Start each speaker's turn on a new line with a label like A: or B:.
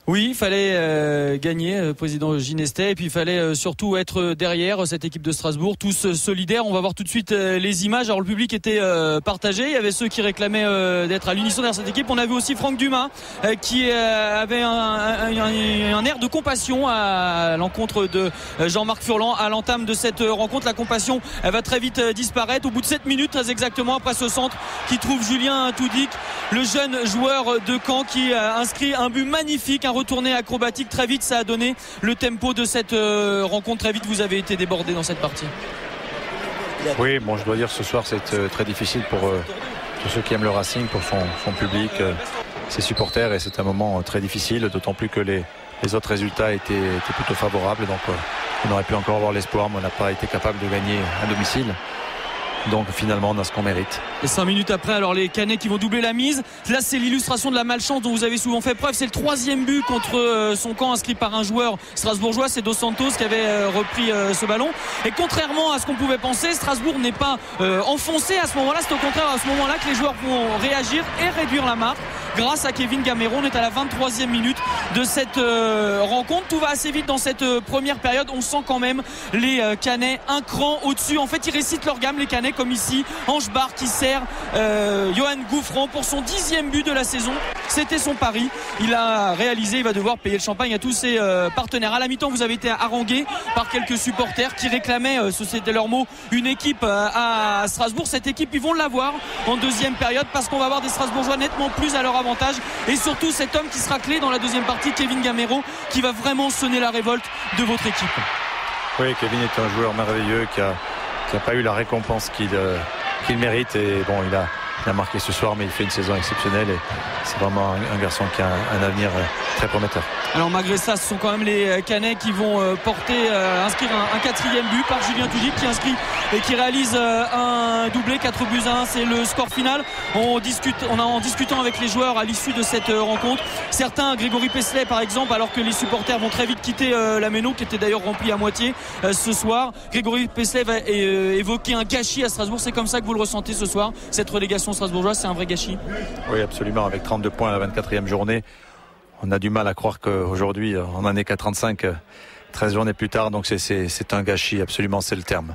A: Oui, il fallait gagner, président Ginestet, et puis il fallait surtout être derrière cette équipe de Strasbourg, tous solidaires. On va voir tout de suite les images. Alors le public était partagé, il y avait ceux qui réclamaient d'être à l'unisson derrière cette équipe. On a vu aussi Franck Dumas qui avait un air de compassion à l'encontre de Jean-Marc Furlan à l'entame de cette rencontre. La compassion, elle va très vite disparaître au bout de 7 minutes très exactement, après ce centre qui trouve Julien Toudic, le jeune joueur de Caen, qui a inscrit un but magnifique, un retourné acrobatique. Très vite ça a donné le tempo de cette rencontre. Très vite vous avez été débordé dans cette partie.
B: Oui, bon, je dois dire ce soir c'est très difficile pour tous ceux qui aiment le Racing, pour son public, ses supporters, et c'est un moment très difficile, d'autant plus que les autres résultats étaient plutôt favorables, donc on aurait pu encore avoir l'espoir, mais on n'a pas été capable de gagner à domicile. Donc finalement on a ce qu'on mérite.
A: Et 5 minutes après, alors les Canets qui vont doubler la mise. Là c'est l'illustration de la malchance dont vous avez souvent fait preuve. C'est le 3e but contre son camp, inscrit par un joueur strasbourgeois, c'est Dos Santos qui avait repris ce ballon. Et contrairement à ce qu'on pouvait penser, Strasbourg n'est pas enfoncé à ce moment-là. C'est au contraire à ce moment-là que les joueurs vont réagir et réduire la marque grâce à Kevin Gamero. On est à la 23e minute de cette rencontre. Tout va assez vite dans cette première période. On sent quand même les Canets un cran au-dessus. En fait ils récitent leur gamme, les Canets, comme ici Ange Barr qui sert Johan Gouffran pour son 10e but de la saison. C'était son pari, il a réalisé, il va devoir payer le champagne à tous ses partenaires. À la mi-temps vous avez été harangué par quelques supporters qui réclamaient, c'était leur mot, une équipe à Strasbourg. Cette équipe ils vont l'avoir en deuxième période, parce qu'on va avoir des Strasbourgeois nettement plus à leur avantage, et surtout cet homme qui sera clé dans la deuxième partie, Kevin Gamero, qui va vraiment sonner la révolte de votre équipe.
B: Oui, Kevin est un joueur merveilleux qui n'a pas eu la récompense qu'il mérite, et bon, il a marqué ce soir, mais il fait une saison exceptionnelle, et c'est vraiment un garçon qui a un avenir très prometteur.
A: Alors malgré ça, ce sont quand même les Canets qui vont inscrire un 4e but par Julien Toudic, qui inscrit et qui réalise un doublé, 4-1, c'est le score final. En discutant avec les joueurs à l'issue de cette rencontre, certains, Grégory Pesley par exemple, alors que les supporters vont très vite quitter la Méno, qui était d'ailleurs remplie à moitié ce soir, Grégory Pesley va évoquer un gâchis à Strasbourg. C'est comme ça que vous le ressentez ce soir, cette relégation strasbourgeoise, c'est un vrai gâchis?
B: Oui, absolument, avec 32 points à la 24e journée, on a du mal à croire qu'aujourd'hui on en est qu'à 35 13 journées plus tard, donc c'est un gâchis, absolument, c'est le terme.